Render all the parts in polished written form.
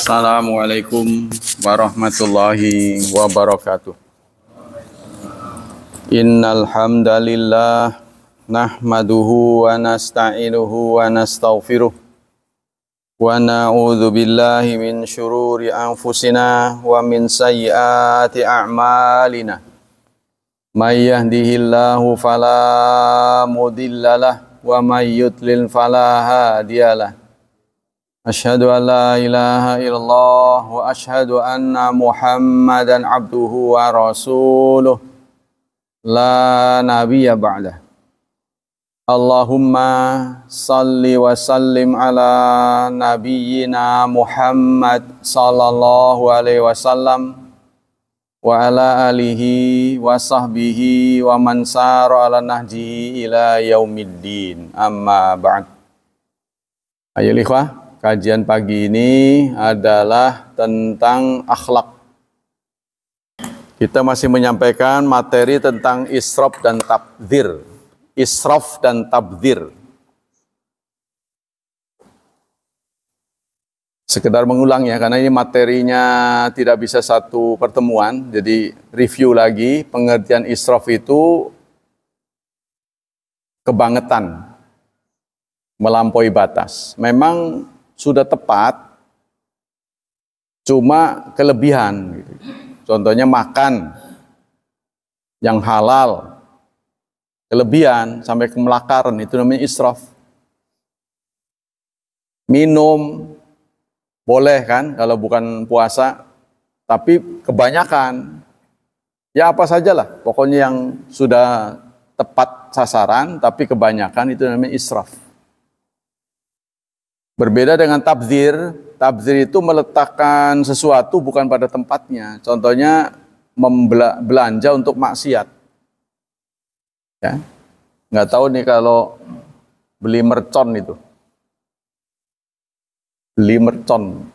Assalamualaikum warahmatullahi wabarakatuh. Innal hamdalillah nahmaduhu wa nasta'inuhu wa nastaghfiruh wa na'udzu billahi min syururi anfusina wa min sayyiati a'malina. May yahdihillahu fala mudhillalah wa may yudlil fala hadiyalah. Asyhadu an la ilaha illallah wa asyhadu anna Muhammadan abduhu wa rasuluh la nabiyya ba'dah. Allahumma salli wa sallim ala nabiyyina Muhammad sallallahu alaihi wasallam wa ala alihi wa sahbihi wa man sara ala nahjihi ila yaumiddin. Amma ba'd. Ayo ikhwah, kajian pagi ini adalah tentang akhlak. Kita masih menyampaikan materi tentang israf dan tabdzir. Israf dan tabdzir. Sekedar mengulang ya, karena ini materinya tidak bisa satu pertemuan. Jadi review lagi, pengertian israf itu kebangetan, melampaui batas. Memang sudah tepat, cuma kelebihan. Contohnya makan yang halal, kelebihan sampai kemelakaran, itu namanya israf. Minum boleh kan kalau bukan puasa, tapi kebanyakan, ya apa sajalah, pokoknya yang sudah tepat sasaran, tapi kebanyakan, itu namanya israf. Berbeda dengan tabdzir. Tabdzir itu meletakkan sesuatu bukan pada tempatnya. Contohnya belanja untuk maksiat. Ya, nggak tahu nih kalau beli mercon itu. Beli mercon,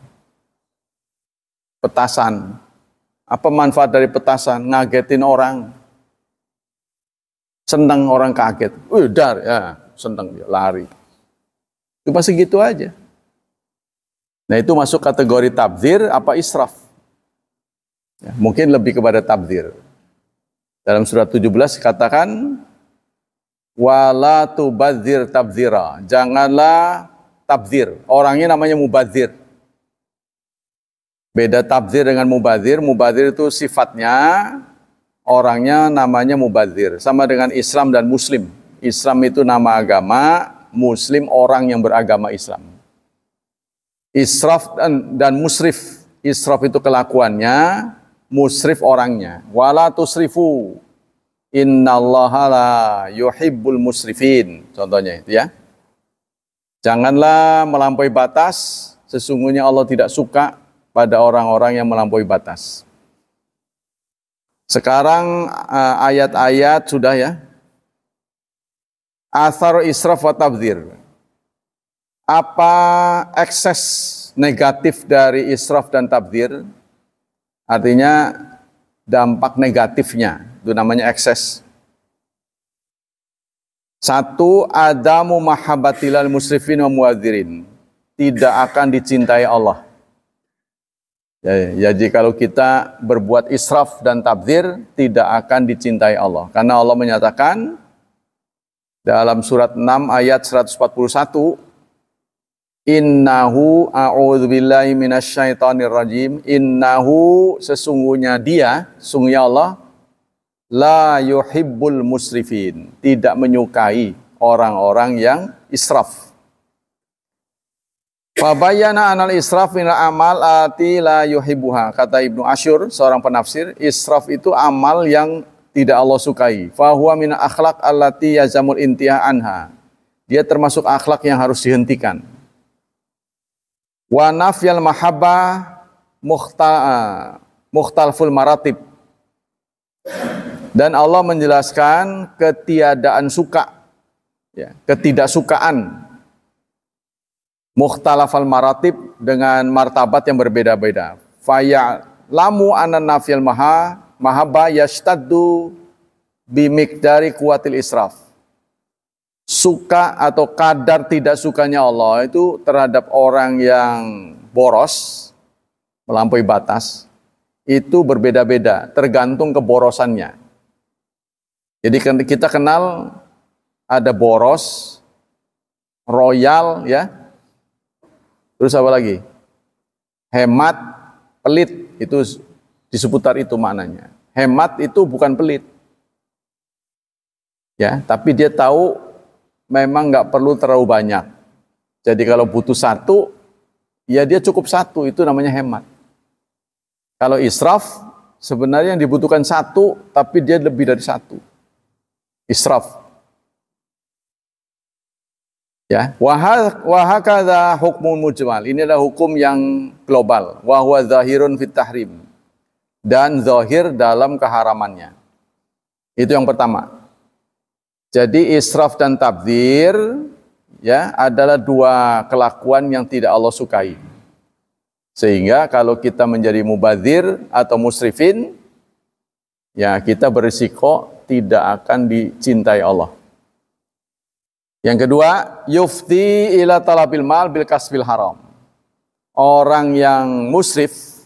petasan. Apa manfaat dari petasan? Ngagetin orang. Senang orang kaget. Dar, ya, senang dia lari. Cuma segitu aja. Nah, itu masuk kategori tabdzir apa israf? Ya, mungkin lebih kepada tabdzir. Dalam surat 17 katakan, wala tubadzir tabdzira. Janganlah tabdzir. Orangnya namanya mubadzir. Beda tabdzir dengan mubadzir. Mubadzir itu sifatnya, orangnya namanya mubadzir. Sama dengan Islam dan Muslim. Islam itu nama agama, Muslim orang yang beragama Islam. Israf dan musrif. Israf itu kelakuannya, musrif orangnya. Wala tusrifu, innallaha la yuhibbul musrifin. Contohnya itu ya. Janganlah melampaui batas, sesungguhnya Allah tidak suka pada orang-orang yang melampaui batas. Sekarang ayat-ayat sudah ya. Athar israf wa tabdzir. Apa ekses negatif dari israf dan tabdzir? Artinya dampak negatifnya, itu namanya ekses. Satu, adamu mahabbatilal musrifin wa muwadzirin. Tidak akan dicintai Allah. Jadi kalau kita berbuat israf dan tabdzir, tidak akan dicintai Allah. Karena Allah menyatakan dalam surat 6 ayat 141, innahu a'udzubillahi minasyaitonir rajim, innahu sesungguhnya dia, sesungguhnya Allah, la yuhibbul musrifin, tidak menyukai orang-orang yang israf. Fabayana anal israf minal amal ati la yuhibbuha. Kata Ibnu Asyur, seorang penafsir, israf itu amal yang tidak Allah sukai. Fahuwa min akhlaq allati yazamul intihah anha. Dia termasuk akhlak yang harus dihentikan. Wa nafyal mahabbah mukhtalful maratib. Dan Allah menjelaskan ketiadaan suka, ya, ketidaksukaan. Mukhtalafal maratib dengan martabat yang berbeda-beda. Faya lamu anan nafyal mahabbah yashtaddu bimikdari kuatil israf. Suka atau kadar tidak sukanya Allah itu terhadap orang yang boros melampaui batas, itu berbeda-beda, tergantung keborosannya. Jadi kita kenal ada boros, royal, ya. Terus apa lagi? Hemat, pelit, itu di seputar itu maknanya. Hemat itu bukan pelit, ya, tapi dia tahu memang nggak perlu terlalu banyak. Jadi kalau butuh satu, ya dia cukup satu, itu namanya hemat. Kalau israf, sebenarnya yang dibutuhkan satu, tapi dia lebih dari satu. Israf. Ya, wahakadha hukmun mujmal. Ini adalah hukum yang global. Wa huwa zahirun fit tahrim. Dan zahir dalam keharamannya. Itu yang pertama. Jadi israf dan tabdzir, ya, adalah dua kelakuan yang tidak Allah sukai. Sehingga kalau kita menjadi mubadzir atau musrifin, ya kita berisiko tidak akan dicintai Allah. Yang kedua, yufti ila talabil mal bil kasbil haram. Orang yang musrif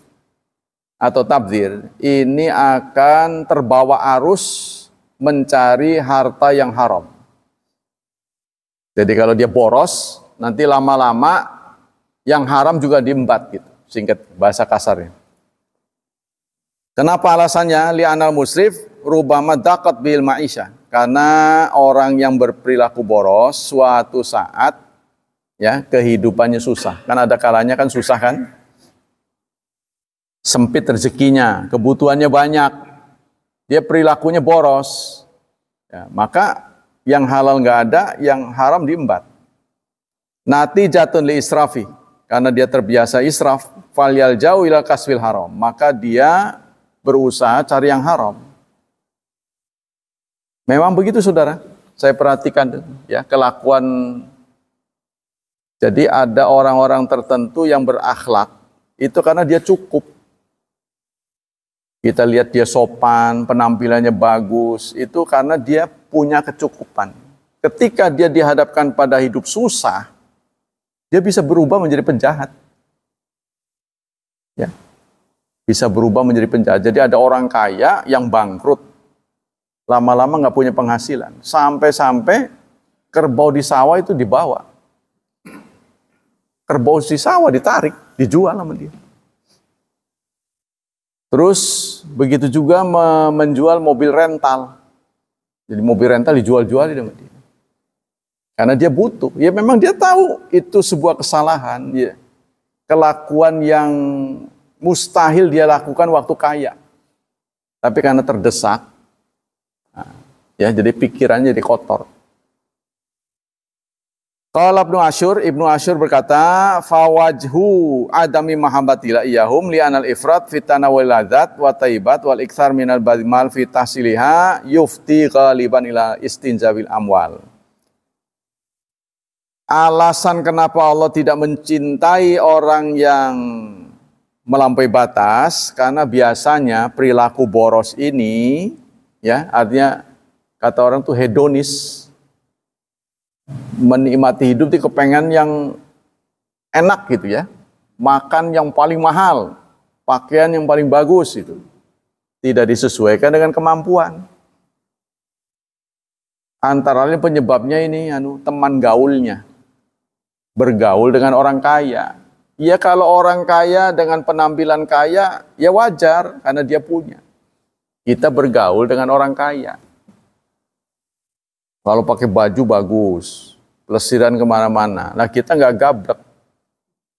atau tabdzir ini akan terbawa arus mencari harta yang haram. Jadi kalau dia boros, nanti lama-lama yang haram juga diembat gitu. Singkat bahasa kasarnya. Kenapa alasannya? Li'anal musrif rubama daqat bil ma'isha. Karena orang yang berperilaku boros suatu saat, ya, kehidupannya susah. Kan ada kalanya kan susah kan? Sempit rezekinya, kebutuhannya banyak. Dia perilakunya boros. Ya, maka yang halal nggak ada, yang haram diembat. Nati jatun li israfi. Karena dia terbiasa israf, falyal jauh ila kasbil haram, maka dia berusaha cari yang haram. Memang begitu saudara, saya perhatikan ya kelakuan. Jadi ada orang-orang tertentu yang berakhlak, itu karena dia cukup. Kita lihat dia sopan, penampilannya bagus, itu karena dia punya kecukupan. Ketika dia dihadapkan pada hidup susah, dia bisa berubah menjadi penjahat. Ya. Bisa berubah menjadi penjahat. Jadi ada orang kaya yang bangkrut. Lama-lama nggak punya penghasilan. Sampai-sampai kerbau di sawah itu dibawa. Kerbau di sawah ditarik, dijual sama dia. Terus begitu juga menjual mobil rental. Jadi mobil rental dijual-jual sama dia. Karena dia butuh. Ya memang dia tahu itu sebuah kesalahan. Ya. Kelakuan yang mustahil dia lakukan waktu kaya. Tapi karena terdesak, nah, ya jadi pikirannya jadi kotor. Qala Ibnu Asyur berkata, fawajhu adami mahabbatila iyahum li'anal ifrat fi tanawul ladzat wa taibat wal iktsar minal badmal fi tahsiliha yufti ghaliban ila istinjabil amwal. Alasan kenapa Allah tidak mencintai orang yang melampaui batas, karena biasanya perilaku boros ini, ya, artinya kata orang tuh hedonis, menikmati hidup itu kepengen yang enak gitu ya, makan yang paling mahal, pakaian yang paling bagus itu, tidak disesuaikan dengan kemampuan. Antara lain penyebabnya ini teman gaulnya. Bergaul dengan orang kaya. Ya kalau orang kaya dengan penampilan kaya, ya wajar karena dia punya. Kita bergaul dengan orang kaya. Kalau pakai baju bagus, pelesiran kemana-mana. Nah kita nggak gablek.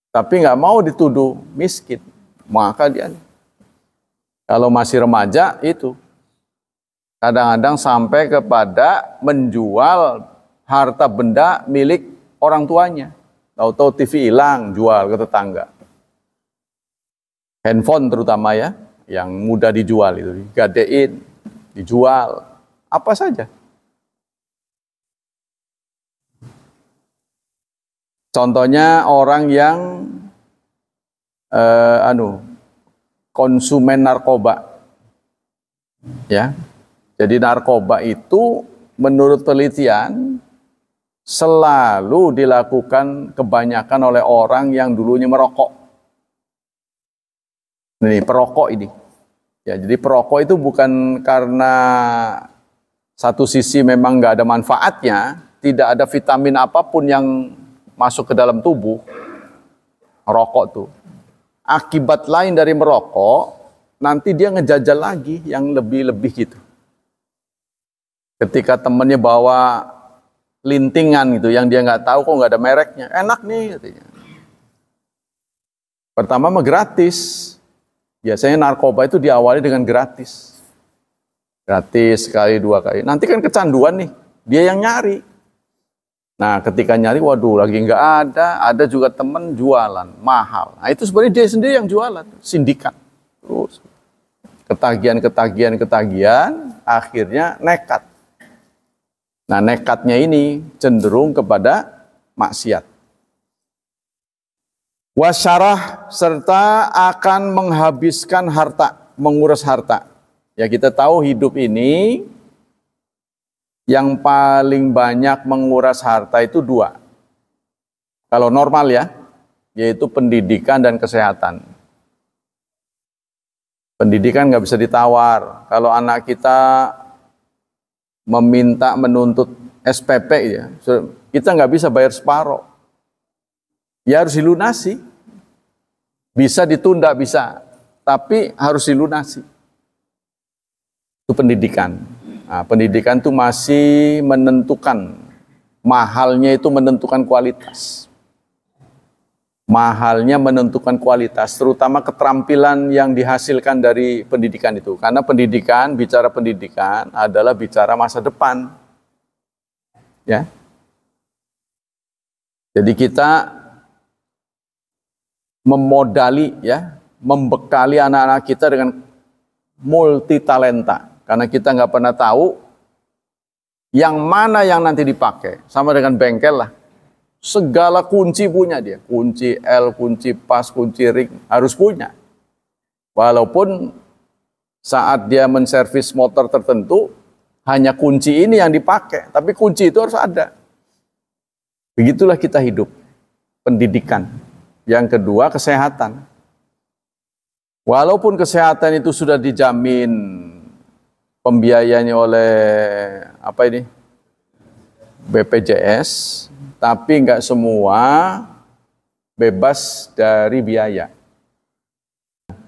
Tapi nggak mau dituduh miskin. Maka dia, kalau masih remaja itu, kadang-kadang sampai kepada menjual harta benda milik orang tuanya. Tahu-tahu TV hilang, jual ke tetangga. Handphone terutama ya, yang mudah dijual itu, digadein, dijual, apa saja. Contohnya orang yang konsumen narkoba, ya. Jadi narkoba itu menurut penelitian selalu dilakukan kebanyakan oleh orang yang dulunya merokok. Nih, perokok ini. Ya, jadi perokok itu bukan karena satu sisi memang nggak ada manfaatnya, tidak ada vitamin apapun yang masuk ke dalam tubuh. Rokok tuh. Akibat lain dari merokok, nanti dia ngejajal lagi yang lebih-lebih gitu. Ketika temennya bawa lintingan gitu, yang dia nggak tahu kok nggak ada mereknya, enak nih katanya. Pertama mah gratis. Biasanya narkoba itu diawali dengan gratis. Gratis sekali, dua kali. Nanti kan kecanduan nih, dia yang nyari. Nah ketika nyari, waduh lagi nggak ada juga temen jualan, mahal. Nah itu sebenarnya dia sendiri yang jualan, sindikat. Terus ketagihan, akhirnya nekat. Nah nekatnya ini cenderung kepada maksiat. Wasyarah, serta akan menghabiskan harta, menguras harta. Ya kita tahu hidup ini yang paling banyak menguras harta itu dua. Kalau normal ya, yaitu pendidikan dan kesehatan. Pendidikan nggak bisa ditawar. Kalau anak kita menuntut SPP ya, kita nggak bisa bayar separoh. Ya harus dilunasi. Bisa ditunda, bisa. Tapi harus dilunasi. Itu pendidikan. Nah, pendidikan itu masih menentukan. Mahalnya itu menentukan kualitas. Mahalnya menentukan kualitas. Terutama keterampilan yang dihasilkan dari pendidikan itu. Karena bicara pendidikan adalah bicara masa depan. Ya. Jadi kita memodali ya, membekali anak-anak kita dengan multi talenta, karena kita nggak pernah tahu yang mana yang nanti dipakai. Sama dengan bengkel lah, segala kunci punya dia, kunci L, kunci pas, kunci ring harus punya. Walaupun saat dia menservis motor tertentu hanya kunci ini yang dipakai, tapi kunci itu harus ada. Begitulah kita hidup, pendidikan. Yang kedua, kesehatan. Walaupun kesehatan itu sudah dijamin pembiayanya oleh BPJS, tapi nggak semua bebas dari biaya.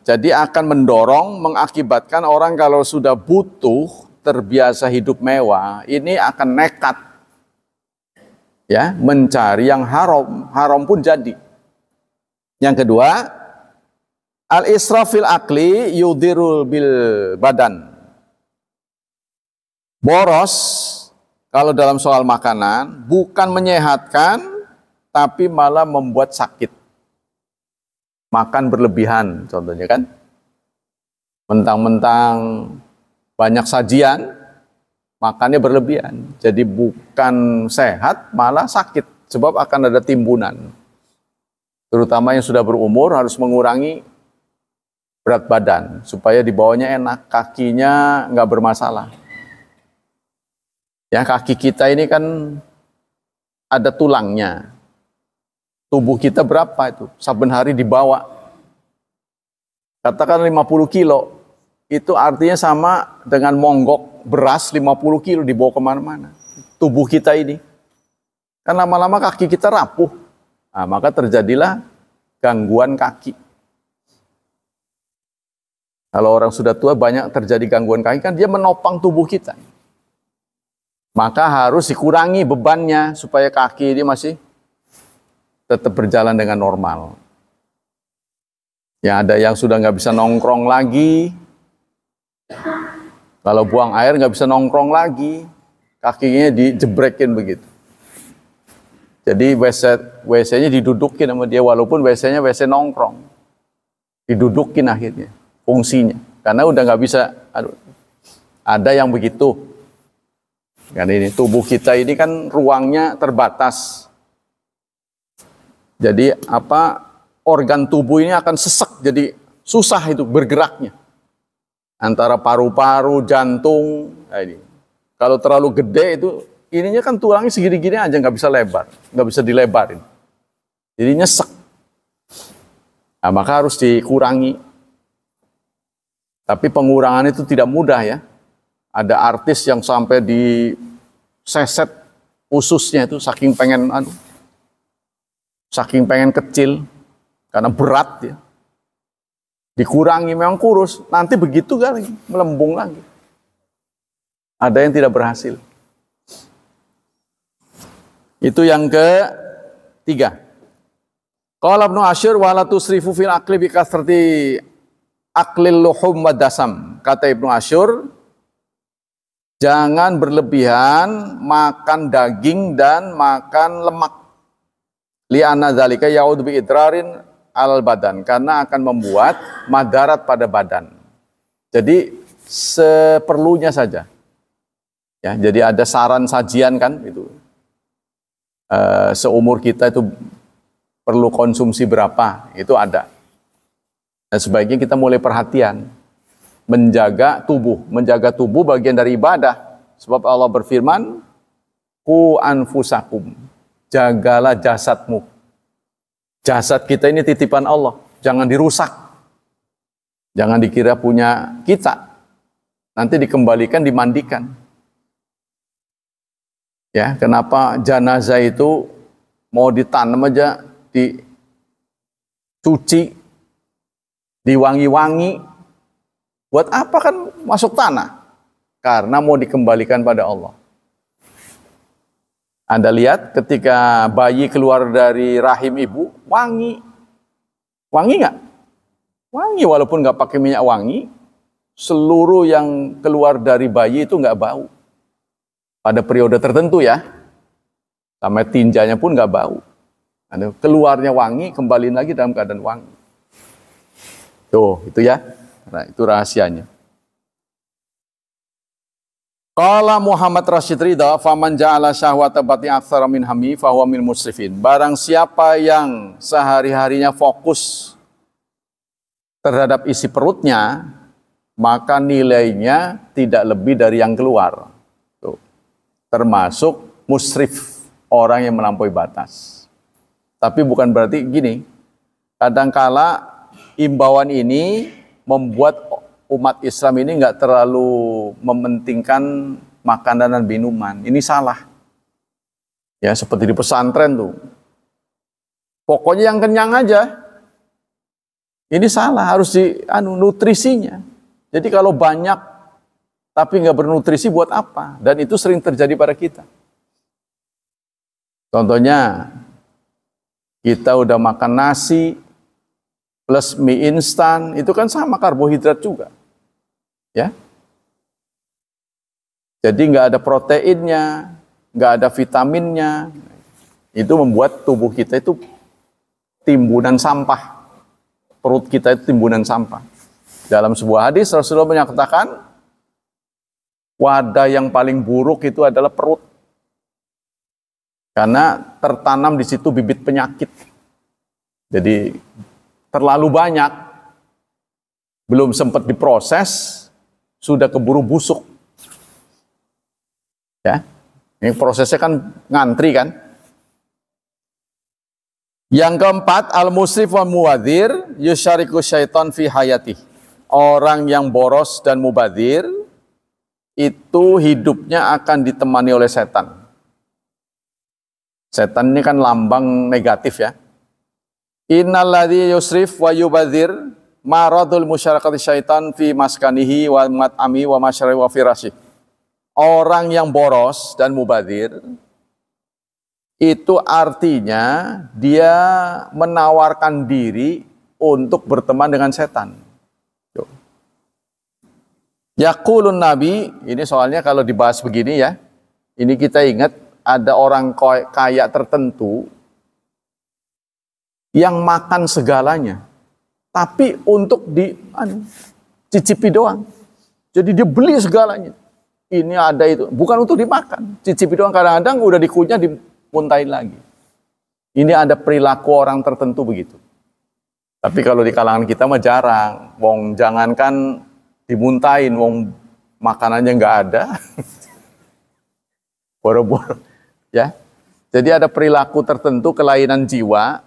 Jadi akan mengakibatkan orang kalau sudah butuh, terbiasa hidup mewah, ini akan nekat ya mencari yang haram pun jadi. Yang kedua, al-israfil akli yudirul bil badan. Boros, kalau dalam soal makanan, bukan menyehatkan, tapi malah membuat sakit. Makan berlebihan, contohnya kan. Mentang-mentang banyak sajian, makannya berlebihan. Jadi bukan sehat, malah sakit. Sebab akan ada timbunan. Terutama yang sudah berumur harus mengurangi berat badan supaya dibawanya enak, kakinya nggak bermasalah. Ya kaki kita ini kan ada tulangnya. Tubuh kita berapa itu? Saben hari dibawa. Katakan 50 kilo. Itu artinya sama dengan monggok beras 50 kilo dibawa kemana-mana. Tubuh kita ini. Kan lama-lama kaki kita rapuh. Nah, maka terjadilah gangguan kaki. Kalau orang sudah tua banyak terjadi gangguan kaki, kan dia menopang tubuh kita. Maka harus dikurangi bebannya supaya kaki ini masih tetap berjalan dengan normal. Ya ada yang sudah nggak bisa nongkrong lagi. Kalau buang air nggak bisa nongkrong lagi, kakinya dijebrekin begitu. Jadi WC-nya didudukin sama dia, walaupun WC-nya WC nongkrong. Didudukin akhirnya, fungsinya. Karena udah nggak bisa, ada yang begitu. Karena ini, tubuh kita ini kan ruangnya terbatas. Jadi organ tubuh ini akan sesek, jadi susah itu bergeraknya. Antara paru-paru, jantung, ini. Kalau terlalu gede itu, ininya kan tulangnya segini-gini aja nggak bisa lebar, nggak bisa dilebarin. Jadi nyesek. Nah, maka harus dikurangi. Tapi pengurangan itu tidak mudah ya. Ada artis yang sampai diseset ususnya itu saking pengen kecil karena berat ya. Dikurangi memang kurus, nanti begitu kali melembung lagi. Ada yang tidak berhasil. Itu yang ketiga. Qala Ibnu Asyur wala tusrifu fil akli bi kasrati aklil luhum wa dasam. Kata Ibnu Asyur, jangan berlebihan makan daging dan makan lemak. Li'anna dzalika ya'ud bi idrarin al badan, karena akan membuat madarat pada badan. Jadi seperlunya saja. Ya, jadi ada saran sajian kan itu. Seumur kita itu perlu konsumsi berapa, itu ada. Dan sebaiknya kita mulai perhatian menjaga tubuh bagian dari ibadah. Sebab Allah berfirman, "Qu anfusakum." Jagalah jasadmu. Jasad kita ini titipan Allah, jangan dirusak. Jangan dikira punya kita. Nanti dikembalikan, dimandikan. Ya, kenapa jenazah itu mau ditanam aja, dicuci, diwangi-wangi. Buat apa kan masuk tanah? Karena mau dikembalikan pada Allah. Anda lihat ketika bayi keluar dari rahim ibu, wangi. Wangi nggak? Wangi walaupun nggak pakai minyak wangi, seluruh yang keluar dari bayi itu nggak bau. Pada periode tertentu ya, sampai tinjanya pun nggak bau. Keluarnya wangi, kembali lagi dalam keadaan wangi. Tuh, itu ya. Nah, itu rahasianya. Qala Muhammad Rashid Ridha, faman ja'ala syahwata batni aktsara min hammi fahuwa min musrifin. Barang siapa yang sehari-harinya fokus terhadap isi perutnya, maka nilainya tidak lebih dari yang keluar. Tuh. Termasuk musrif, orang yang melampaui batas. Tapi bukan berarti gini, kadangkala imbauan ini membuat umat Islam ini nggak terlalu mementingkan makanan dan minuman. Ini salah. Ya, seperti di pesantren tuh. Pokoknya yang kenyang aja. Ini salah, harus nutrisinya. Jadi kalau banyak tapi nggak bernutrisi buat apa? Dan itu sering terjadi pada kita. Contohnya, kita udah makan nasi plus mie instan, itu kan sama karbohidrat juga. Ya, jadi nggak ada proteinnya, nggak ada vitaminnya, itu membuat tubuh kita itu timbunan sampah, perut kita itu timbunan sampah. Dalam sebuah hadis Rasulullah menyatakan, wadah yang paling buruk itu adalah perut, karena tertanam di situ bibit penyakit. Jadi terlalu banyak, belum sempat diproses, sudah keburu busuk. Ya, ini prosesnya kan ngantri kan. Yang keempat, al-musrif wa muwadzir yusyariku syaitan fi hayati. Orang yang boros dan mubadzir itu hidupnya akan ditemani oleh setan. Setan ini kan lambang negatif ya. Innalladzi yusrif wa yubadzir maradul musyarakati syaitan fi maskanihi wa mat'ami wa masyari wa firasih. Orang yang boros dan mubadzir itu artinya dia menawarkan diri untuk berteman dengan setan. Yaqulun Nabi, ini soalnya kalau dibahas begini ya, ini kita ingat ada orang kaya tertentu yang makan segalanya, tapi untuk cicipi doang. Jadi dia beli segalanya. Ini ada itu, bukan untuk dimakan. Cicipi doang, kadang-kadang udah dikunyah dimuntahin lagi. Ini ada perilaku orang tertentu begitu. Tapi kalau di kalangan kita mah jarang. Wong jangankan dimuntahin, wong makanannya nggak ada. Boro-boro, ya. Jadi ada perilaku tertentu, kelainan jiwa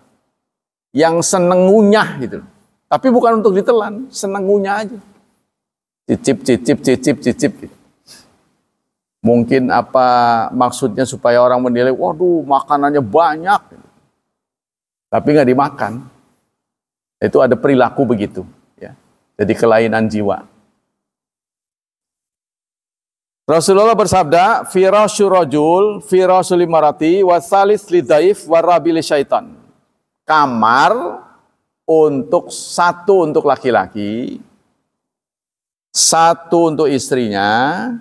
yang seneng ngunyah gitu. Tapi bukan untuk ditelan, seneng ngunyah aja. Cicip, cicip, cicip, cicip. Mungkin apa maksudnya supaya orang menilai, waduh makanannya banyak. Tapi nggak dimakan. Itu ada perilaku begitu. Ya. Jadi kelainan jiwa. Rasulullah bersabda, firasyu rajul, firasyu limarati, wasalis lidaif, warabi syaitan. Kamar satu untuk laki-laki, satu untuk istrinya,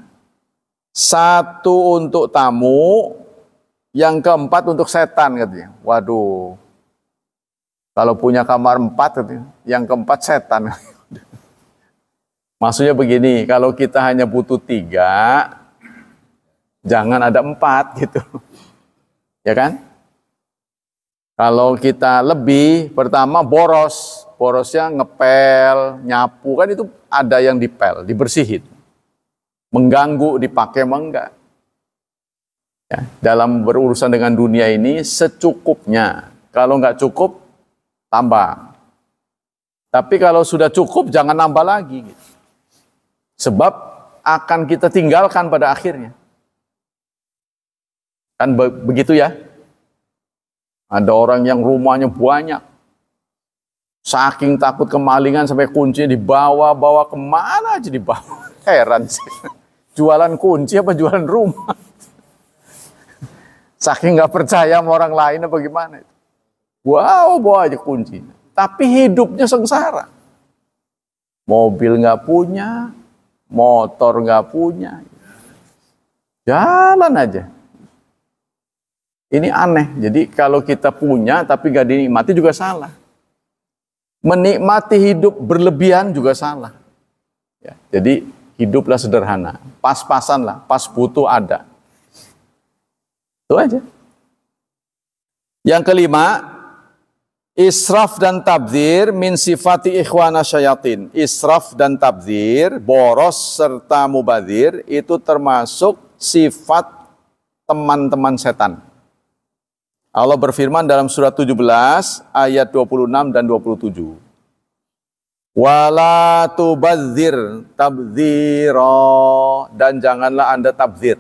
satu untuk tamu, yang keempat untuk setan katanya. Waduh, kalau punya kamar 4 katanya, yang keempat setan. Maksudnya begini, kalau kita hanya butuh 3, jangan ada 4 gitu. Ya kan? Kalau kita lebih, pertama borosnya ngepel, nyapu, kan itu ada yang dipel, dibersihin. Mengganggu, dipakai emang enggak. Ya, dalam berurusan dengan dunia ini secukupnya. Kalau enggak cukup, tambah. Tapi kalau sudah cukup, jangan nambah lagi. Gitu. Sebab akan kita tinggalkan pada akhirnya. Kan begitu ya. Ada orang yang rumahnya banyak. Saking takut kemalingan sampai kuncinya dibawa kemana aja dibawa. Heran sih. Jualan kunci apa jualan rumah? Saking nggak percaya sama orang lain apa gimana? Wow, bawa aja kunci. Tapi hidupnya sengsara. Mobil nggak punya, motor nggak punya. Jalan aja. Ini aneh. Jadi kalau kita punya tapi nggak dinikmati juga salah. Menikmati hidup berlebihan juga salah. Ya, jadi hiduplah sederhana, pas-pasan lah, pas butuh ada. Itu aja. Yang kelima, israf dan tabdzir min sifati ikhwana syayatin. Israf dan tabdzir, boros serta mubadzir itu termasuk sifat teman-teman setan. Allah berfirman dalam surat 17 ayat 26 dan 27. Wala tubadzir tabdzira, dan janganlah Anda tabdzir.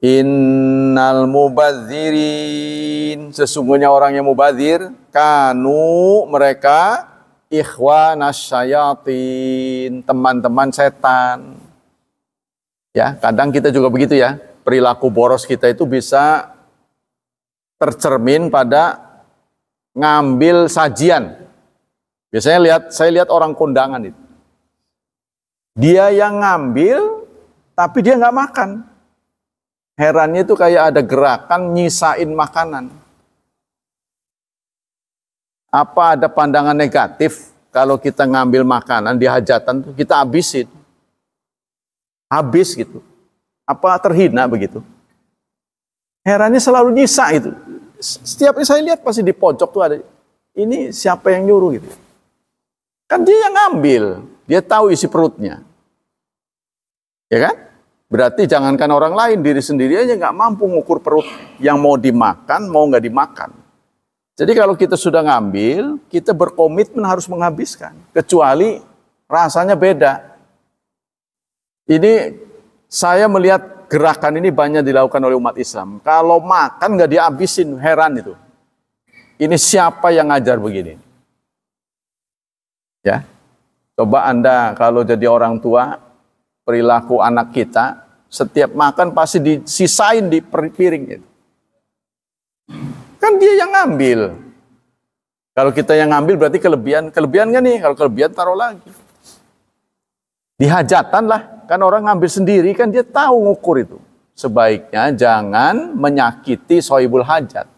Innal mubadzirin, sesungguhnya orang yang mubadzir, kanu mereka ikhwanas syayatin, teman-teman setan. Ya, kadang kita juga begitu ya. Perilaku boros kita itu bisa tercermin pada ngambil sajian. Biasanya saya lihat orang kondangan itu. Dia yang ngambil, tapi dia nggak makan. Herannya itu kayak ada gerakan nyisain makanan. Apa ada pandangan negatif kalau kita ngambil makanan di hajatan tuh kita habisin? Habis gitu. Apa terhina begitu? Herannya selalu nyisa itu. Setiap saya lihat pasti di pojok tuh ada. Ini siapa yang nyuruh gitu? Kan dia yang ngambil, dia tahu isi perutnya. Ya kan? Berarti jangankan orang lain, diri sendiri aja nggak mampu ngukur perut yang mau dimakan, mau nggak dimakan. Jadi kalau kita sudah ngambil, kita berkomitmen harus menghabiskan. Kecuali rasanya beda. Ini saya melihat gerakan ini banyak dilakukan oleh umat Islam. Kalau makan nggak dihabisin, heran itu. Ini siapa yang ngajar begini? Ya, coba Anda kalau jadi orang tua, perilaku anak kita, setiap makan pasti disisain di piring itu. Kan dia yang ngambil. Kalau kita yang ngambil berarti kelebihan kan nih, kalau kelebihan taruh lagi. Di hajatan lah, kan orang ngambil sendiri kan dia tahu ngukur itu. Sebaiknya jangan menyakiti sohibul hajat.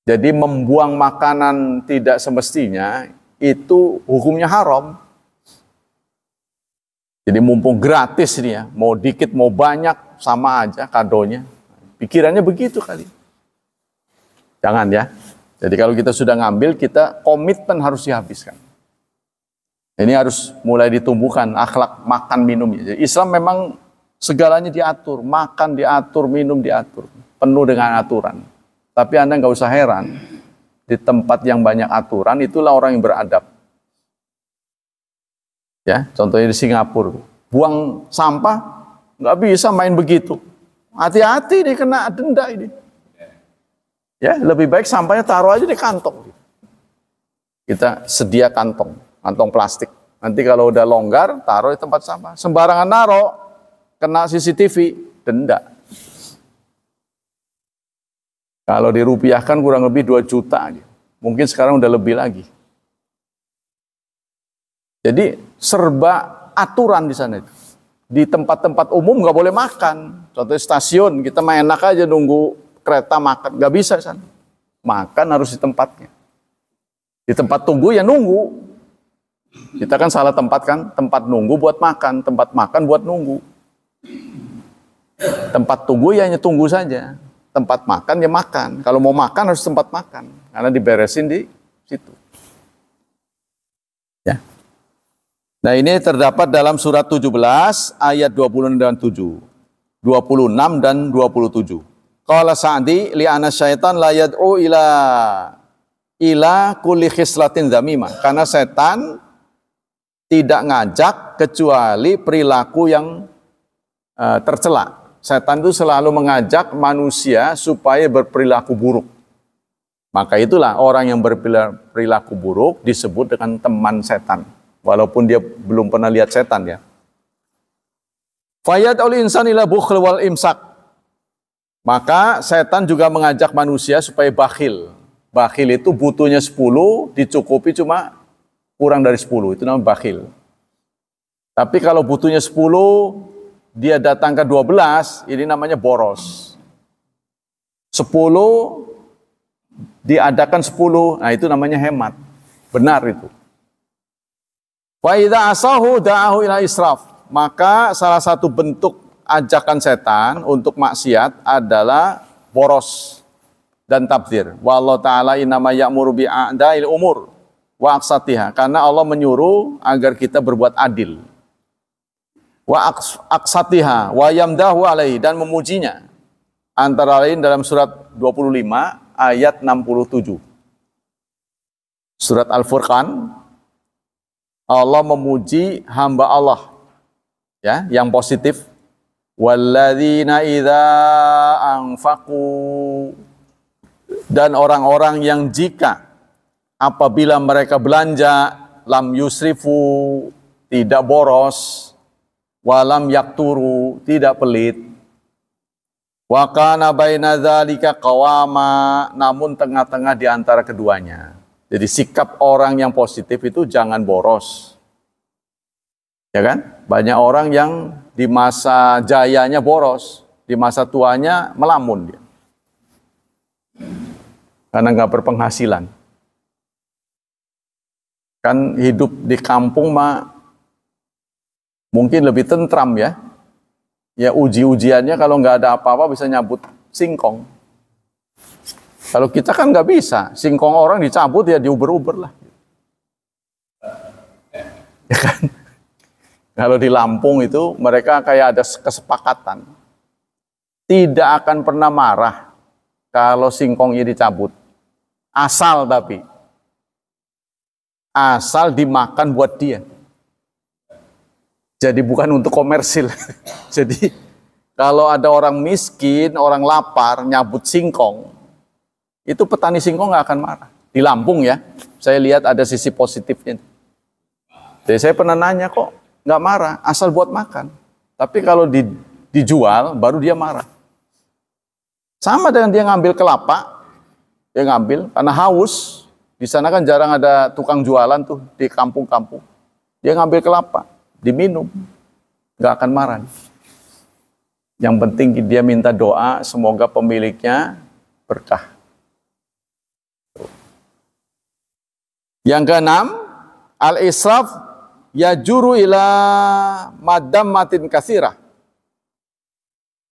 Jadi membuang makanan tidak semestinya itu hukumnya haram. Jadi mumpung gratis ini ya, mau dikit mau banyak sama aja kadonya. Pikirannya begitu kali. Jangan ya. Jadi kalau kita sudah ngambil, kita komitmen harus dihabiskan. Ini harus mulai ditumbuhkan akhlak makan minumnya. Jadi Islam memang segalanya diatur, makan diatur, minum diatur, penuh dengan aturan. Tapi Anda nggak usah heran, di tempat yang banyak aturan, itulah orang yang beradab. Ya, contohnya di Singapura, buang sampah nggak bisa main begitu. Hati-hati nih kena denda ini. Ya, lebih baik sampahnya taruh aja di kantong. Kita sedia kantong plastik. Nanti kalau udah longgar, taruh di tempat sampah. Sembarangan naruh, kena CCTV, denda. Kalau dirupiahkan kurang lebih 2 juta. Mungkin sekarang udah lebih lagi. Jadi serba aturan di sana. Di tempat-tempat umum nggak boleh makan. Contohnya stasiun, kita main enak aja nunggu kereta makan. Nggak bisa di sana. Makan harus di tempatnya. Di tempat tunggu ya nunggu. Kita kan salah tempat kan. Tempat nunggu buat makan. Tempat makan buat nunggu. Tempat tunggu ya hanya tunggu saja. Tempat makan ya makan. Kalau mau makan harus tempat makan. Karena diberesin di situ. Ya. Nah ini terdapat dalam surat 17 ayat 26 dan 7. 26 dan 27. Qala Sa'di li'ana syaitan la yad'u ila kulli khislatin dzamimah. Karena setan tidak ngajak kecuali perilaku yang tercela. Setan itu selalu mengajak manusia supaya berperilaku buruk. Maka itulah orang yang berperilaku buruk disebut dengan teman setan. Walaupun dia belum pernah lihat setan ya. Fayad'ul insani ila bukhl wal imsak. Maka setan juga mengajak manusia supaya bakhil. Bakhil itu butuhnya 10, dicukupi cuma kurang dari 10. Itu namanya bakhil. Tapi kalau butuhnya 10, dia datang ke 12, ini namanya boros. 10, diadakan 10, nah itu namanya hemat. Benar itu. Wa idza asahu da'ahu ila israf. Maka salah satu bentuk ajakan setan untuk maksiat adalah boros dan tabdzir. Wallahu ta'ala innama ya'muru bi'a'da'il umur wa aqsatiha. Karena Allah menyuruh agar kita berbuat adil. Wa aqsatiha wa yamdahu alaihi, dan memujinya. Antara lain dalam surat 25 ayat 67. Surat Al-Furqan, Allah memuji hamba Allah ya, yang positif. Walladzina idza anfaqu, dan orang-orang yang jika apabila mereka belanja lam yusrifu, tidak boros, walam yakturu, tidak pelit, wa kana baina dzalika qawama, namun tengah-tengah di antara keduanya. Jadi sikap orang yang positif itu jangan boros. Ya kan? Banyak orang yang di masa jayanya boros, di masa tuanya melamun dia. Karena nggak berpenghasilan. Kan hidup di kampung mah mungkin lebih tentram ya. Ya uji-ujiannya kalau nggak ada apa-apa bisa nyabut singkong. Kalau kita kan nggak bisa, singkong orang dicabut ya diuber-uber lah. Ya kan? Kalau di Lampung itu mereka kayak ada kesepakatan. Tidak akan pernah marah kalau singkongnya dicabut. Asal tapi. Asal dimakan buat dia. Jadi bukan untuk komersil. Jadi kalau ada orang miskin, orang lapar, nyabut singkong, itu petani singkong nggak akan marah. Di Lampung ya, saya lihat ada sisi positifnya. Jadi saya pernah nanya kok nggak marah, asal buat makan. Tapi kalau dijual, baru dia marah. Sama dengan dia ngambil kelapa, dia ngambil karena haus. Di sana kan jarang ada tukang jualan tuh di kampung-kampung. Dia ngambil kelapa, diminum, nggak akan marah. Yang penting dia minta doa, semoga pemiliknya berkah. Yang keenam, al-israf yajuru ila madammatin katsirah.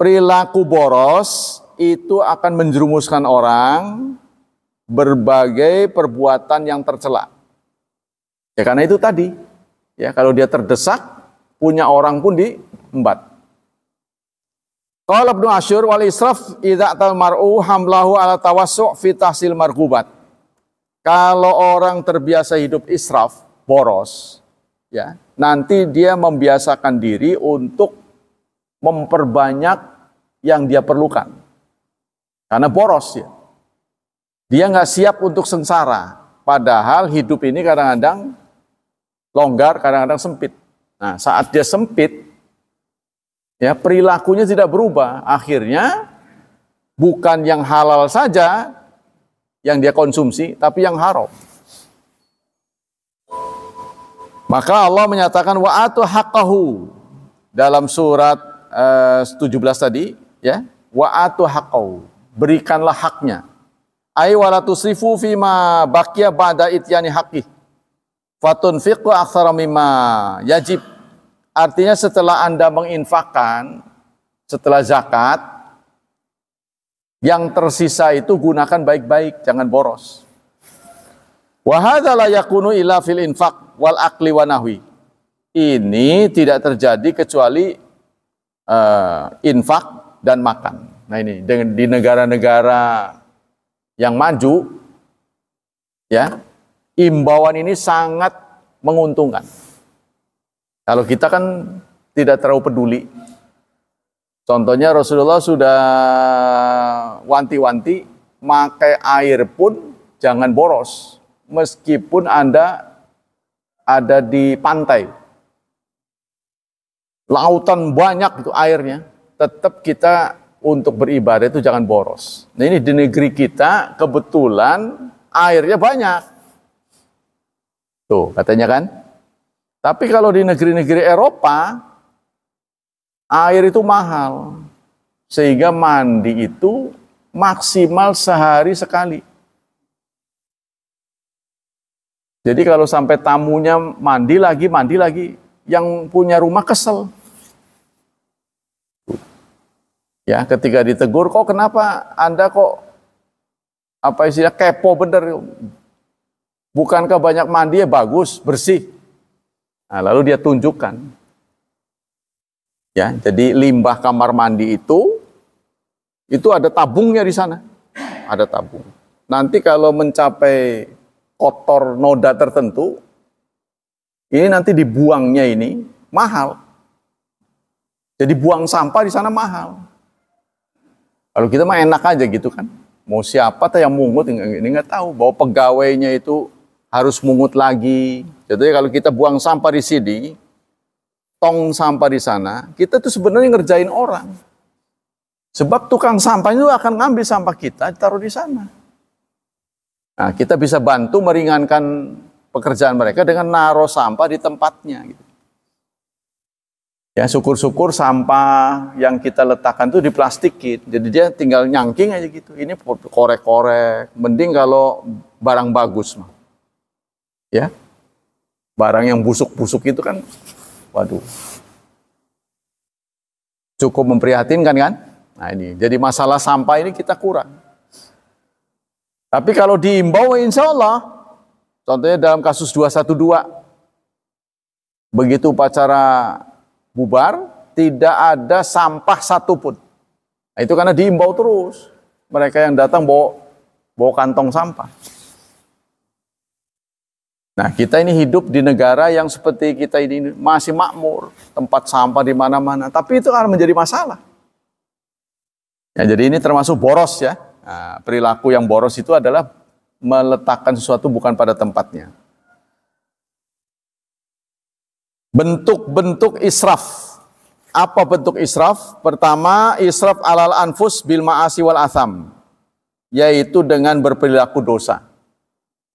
Perilaku boros itu akan menjerumuskan orang berbagai perbuatan yang tercela. Ya karena itu tadi, ya kalau dia terdesak, punya orang pun diembat. Qala Ibnu Asyur wal israf idza tal mar'u hamlahu ala tawassu' fi tahsil marghubat. Kalau orang terbiasa hidup israf, boros, ya, nanti dia membiasakan diri untuk memperbanyak yang dia perlukan. Karena boros ya. Dia nggak siap untuk sengsara. Padahal hidup ini kadang-kadang longgar, kadang-kadang sempit. Nah, saat dia sempit, ya perilakunya tidak berubah. Akhirnya bukan yang halal saja yang dia konsumsi, tapi yang haram. Maka Allah menyatakan wa'atu haqqahu dalam surat 17 tadi, ya, wa'atu haqqahu, berikanlah haknya. Ay wala tusrifu fima baqiya ba'da ityani haqqih fatunfiqu aktsara mimma yajib. Artinya setelah Anda menginfakkan, setelah zakat, yang tersisa itu gunakan baik-baik, jangan boros. Wa hadza la yakunu illa fil infaq wal akli wa nahwi. Ini tidak terjadi kecuali infak dan makan. Nah ini di negara-negara yang maju, ya, imbauan ini sangat menguntungkan. Kalau kita kan tidak terlalu peduli. Contohnya Rasulullah sudah wanti-wanti, makai air pun jangan boros. Meskipun Anda ada di pantai, lautan banyak itu airnya, tetap kita untuk beribadah itu jangan boros. Nah ini di negeri kita kebetulan airnya banyak. Tuh katanya kan. Tapi kalau di negeri-negeri Eropa, air itu mahal. Sehingga mandi itu maksimal sehari sekali. Jadi kalau sampai tamunya mandi lagi, yang punya rumah kesel. Ya, ketika ditegur, kok kenapa Anda kok apa istilah kepo bener? Bukankah banyak mandi ya bagus, bersih? Nah, lalu dia tunjukkan. Ya, jadi limbah kamar mandi itu ada tabungnya di sana. Ada tabung. Nanti kalau mencapai kotor noda tertentu, ini nanti dibuangnya ini mahal. Jadi buang sampah di sana mahal. Kalau kita mah enak aja gitu kan. Mau siapa tuh yang mungut, ini nggak tahu. Bahwa pegawainya itu harus mungut lagi. Jadi kalau kita buang sampah di sini, tong sampah di sana, kita tuh sebenarnya ngerjain orang. Sebab tukang sampah itu akan ngambil sampah kita, ditaruh di sana. Nah, kita bisa bantu meringankan pekerjaan mereka dengan naruh sampah di tempatnya. Gitu. Ya, syukur-syukur sampah yang kita letakkan itu diplastikin. Jadi dia tinggal nyangking aja gitu. Ini korek-korek. Mending kalau barang bagus mah. Ya. Barang yang busuk-busuk itu kan, waduh. Cukup memprihatinkan kan? Nah ini, jadi masalah sampah ini kita kurang. Tapi kalau diimbau insya Allah, contohnya dalam kasus 212, begitu upacara bubar, tidak ada sampah satupun. Nah, itu karena diimbau terus. Mereka yang datang bawa kantong sampah. Nah, kita ini hidup di negara yang seperti kita ini masih makmur, tempat sampah di mana-mana. Tapi itu akan menjadi masalah. Ya, jadi ini termasuk boros ya. Nah, perilaku yang boros itu adalah meletakkan sesuatu bukan pada tempatnya. Bentuk-bentuk israf. Apa bentuk israf? Pertama, israf alal anfus bil ma'asi wal atham. Yaitu dengan berperilaku dosa.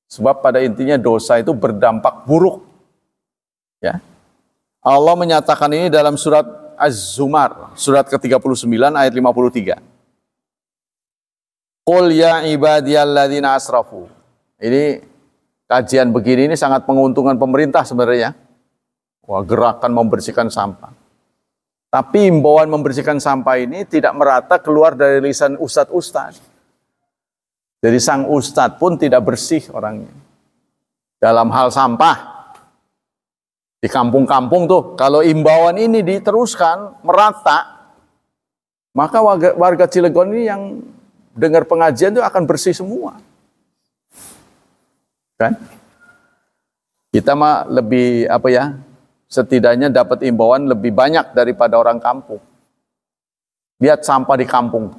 Sebab pada intinya dosa itu berdampak buruk. Ya. Allah menyatakan ini dalam surat Az-Zumar, surat ke-39 ayat 53. Qul ya ibadiyalladzina asrafu. Ini kajian begini ini sangat menguntungkan pemerintah sebenarnya. Wah, gerakan membersihkan sampah. Tapi imbauan membersihkan sampah ini tidak merata keluar dari lisan ustadz-ustadz. Jadi sang ustadz pun tidak bersih orangnya. Dalam hal sampah. Di kampung-kampung tuh, kalau imbauan ini diteruskan, merata, maka warga Cilegon ini yang dengar pengajian itu akan bersih semua. Kan? Kita mah lebih, apa ya, setidaknya dapat imbauan lebih banyak daripada orang kampung. Lihat sampah di kampung.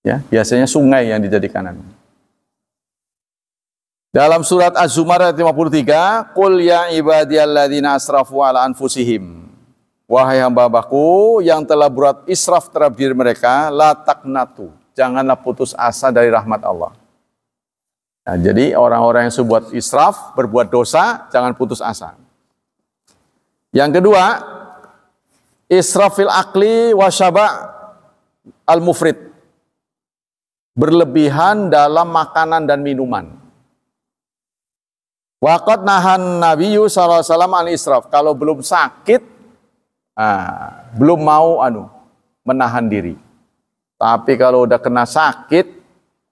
Ya, biasanya sungai yang dijadikan. Dalam surat Az-Zumar ayat 53, "Qul ya ibadiyalladzina asrafu ala anfusihim." Wahai hamba-hambaku yang telah berbuat israf terhadap diri mereka, la taqnatu. Janganlah putus asa dari rahmat Allah. Nah, jadi orang-orang yang berbuat israf, berbuat dosa, jangan putus asa. Yang kedua, israfil akli wa syaba' al-mufrid. Berlebihan dalam makanan dan minuman. Waqad nahan Nabiyyu sallallahu alaihi wasallam an israf. Kalau belum sakit, belum mau menahan diri. Tapi kalau udah kena sakit,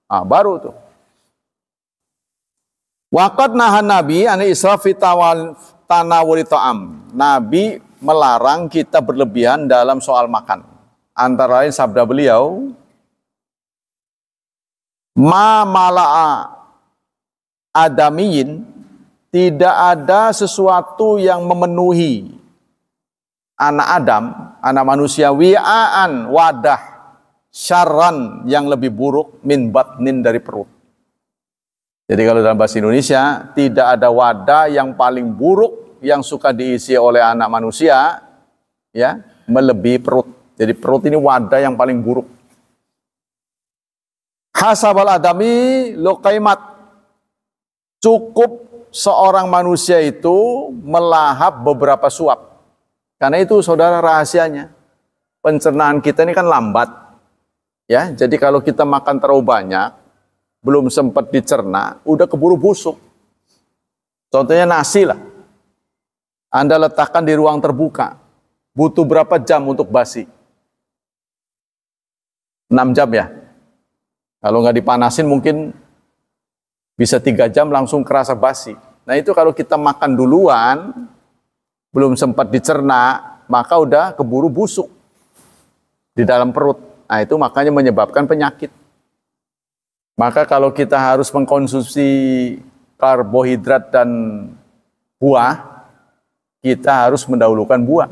baru tuh. Waqad nahan Nabi an israf fi tanawuli ta'am. Nabi melarang kita berlebihan dalam soal makan. Antara lain sabda beliau, ma mala'a adamiyin, tidak ada sesuatu yang memenuhi anak Adam, anak manusia, wi'aan, wadah, syarran, yang lebih buruk, min batnin, dari perut. Jadi kalau dalam bahasa Indonesia, tidak ada wadah yang paling buruk yang suka diisi oleh anak manusia, ya, melebihi perut. Jadi perut ini wadah yang paling buruk. Hasabal adami luqaimat. Cukup seorang manusia itu melahap beberapa suap. Karena itu saudara rahasianya. Pencernaan kita ini kan lambat. Ya, jadi kalau kita makan terlalu banyak, belum sempat dicerna, udah keburu busuk. Contohnya nasi lah. Anda letakkan di ruang terbuka. Butuh berapa jam untuk basi? 6 jam ya? Kalau nggak dipanasin mungkin bisa 3 jam langsung kerasa basi. Nah itu kalau kita makan duluan, belum sempat dicerna, maka udah keburu busuk di dalam perut. Nah itu makanya menyebabkan penyakit. Maka kalau kita harus mengkonsumsi karbohidrat dan buah, kita harus mendahulukan buah.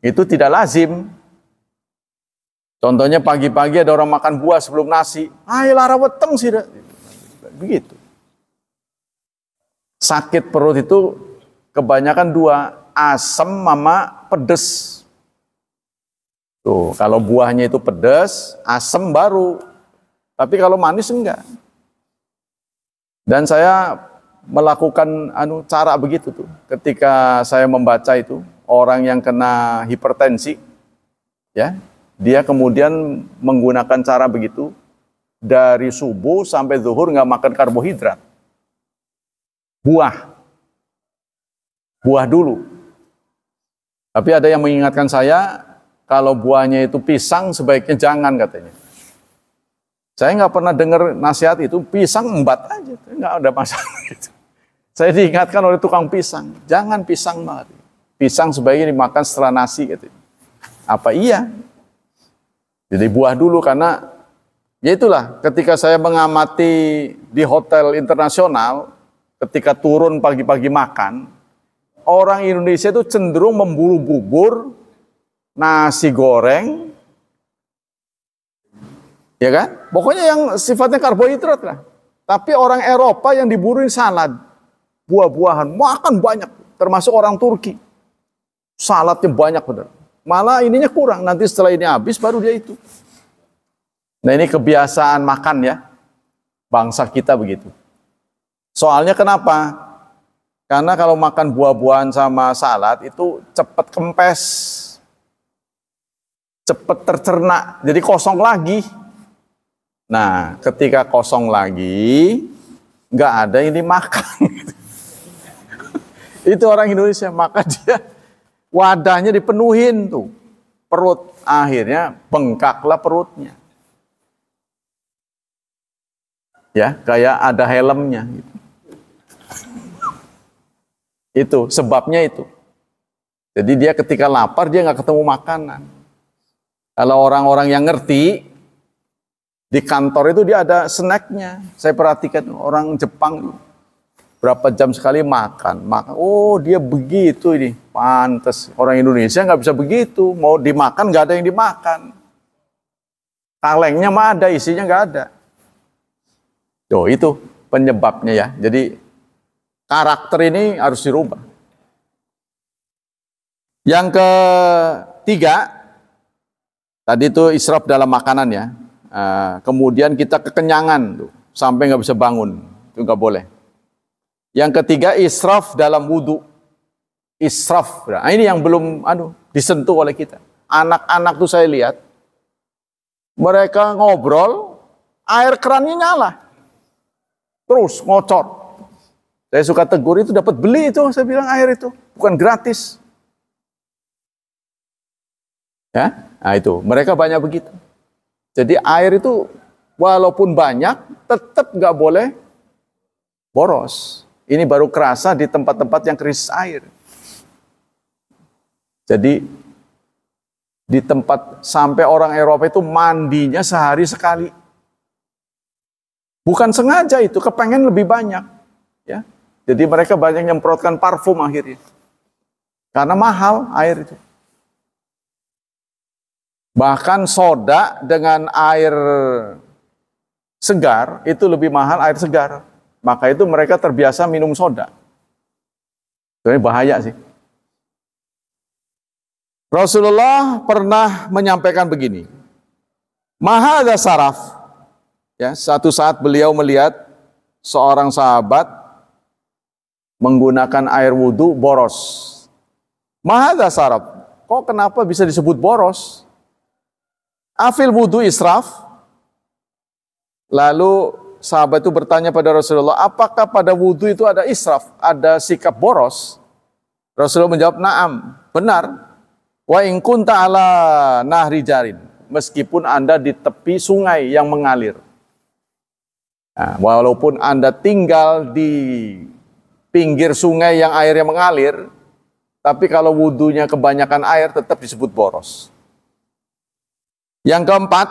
Itu tidak lazim. Contohnya pagi-pagi ada orang makan buah sebelum nasi. Ayo lara weteng sih. Begitu. Sakit perut itu kebanyakan dua, asam sama pedes. Tuh, kalau buahnya itu pedes, asam baru. Tapi kalau manis enggak. Dan saya melakukan cara begitu tuh. Ketika saya membaca itu, orang yang kena hipertensi, ya, dia kemudian menggunakan cara begitu, dari subuh sampai zuhur nggak makan karbohidrat. Buah dulu. Tapi ada yang mengingatkan saya, kalau buahnya itu pisang, sebaiknya jangan katanya. Saya nggak pernah dengar nasihat itu, pisang embat aja, nggak ada masalah gitu. Saya diingatkan oleh tukang pisang, jangan pisang banget. Pisang sebaiknya dimakan setelah nasi gitu. Apa iya? Jadi buah dulu, karena ya itulah, ketika saya mengamati di hotel internasional, ketika turun pagi-pagi makan, orang Indonesia itu cenderung memburu bubur, nasi goreng, ya kan? Pokoknya yang sifatnya karbohidrat lah. Tapi orang Eropa yang diburuin salad, buah-buahan, makan banyak, termasuk orang Turki. Saladnya banyak benar. Malah ininya kurang, nanti setelah ini habis baru dia itu. Nah ini kebiasaan makan ya, bangsa kita begitu. Soalnya kenapa? Karena kalau makan buah-buahan sama salad itu cepat kempes, cepat tercerna, jadi kosong lagi. Nah, ketika kosong lagi, nggak ada yang dimakan. Itu orang Indonesia, maka dia wadahnya dipenuhin tuh, perut, akhirnya bengkaklah perutnya. Ya, kayak ada helmnya. Gitu. Itu sebabnya itu. Jadi dia ketika lapar dia nggak ketemu makanan. Kalau orang-orang yang ngerti, di kantor itu dia ada snacknya. Saya perhatikan orang Jepang berapa jam sekali makan. Oh, dia begitu ini. Pantes. Orang Indonesia nggak bisa begitu. Mau dimakan nggak ada yang dimakan. Kalengnya mah ada, isinya nggak ada. Tuh, itu penyebabnya ya. Jadi karakter ini harus dirubah. Yang ketiga, tadi itu israf dalam makanan ya. Kemudian kita kekenyangan tuh, sampai nggak bisa bangun, itu nggak boleh. Yang ketiga israf dalam wudhu. Israf, nah, ini yang belum disentuh oleh kita. Anak-anak tuh saya lihat, mereka ngobrol, air kerannya nyala, terus ngocor. Saya suka tegur, itu dapat beli itu, saya bilang air itu bukan gratis. Ya, nah itu mereka banyak begitu. Jadi air itu walaupun banyak tetap nggak boleh boros. Ini baru kerasa di tempat-tempat yang krisis air. Jadi di tempat sampai orang Eropa itu mandinya sehari sekali. Bukan sengaja itu, kepengen lebih banyak. Ya, jadi mereka banyak nyemprotkan parfum akhirnya. Karena mahal air itu. Bahkan soda dengan air segar itu lebih mahal air segar. Maka itu mereka terbiasa minum soda. Ini bahaya sih. Rasulullah pernah menyampaikan begini. Mahadha saraf. Ya, satu saat beliau melihat seorang sahabat menggunakan air wudhu boros. Mahadha saraf. Kok kenapa bisa disebut boros? Afil wudhu israf. Lalu sahabat itu bertanya pada Rasulullah, apakah pada wudhu itu ada israf, ada sikap boros? Rasulullah menjawab, na'am, benar. Wa in kunta ala nahri jarin, meskipun Anda di tepi sungai yang mengalir. Nah, walaupun Anda tinggal di pinggir sungai yang airnya mengalir, tapi kalau wudhunya kebanyakan air tetap disebut boros. Yang keempat,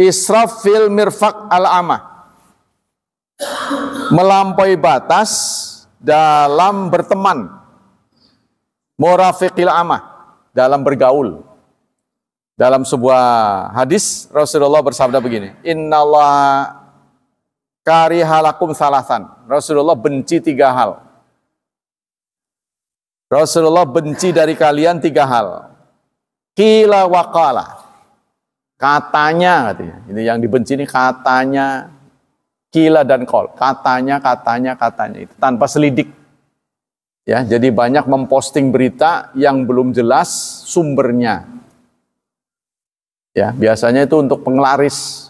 israf fil mirfaq al-amah. Melampaui batas dalam berteman. Murafiqil amah, dalam bergaul. Dalam sebuah hadis Rasulullah bersabda begini, innallaha karihalakum salasan. Rasulullah benci 3 hal. Rasulullah benci dari kalian 3 hal. Qila wa qala. Katanya, katanya. Ini yang dibenci ini katanya, kila dan kol. Katanya. Itu tanpa selidik. Ya, jadi banyak memposting berita yang belum jelas sumbernya. Ya, biasanya itu untuk penglaris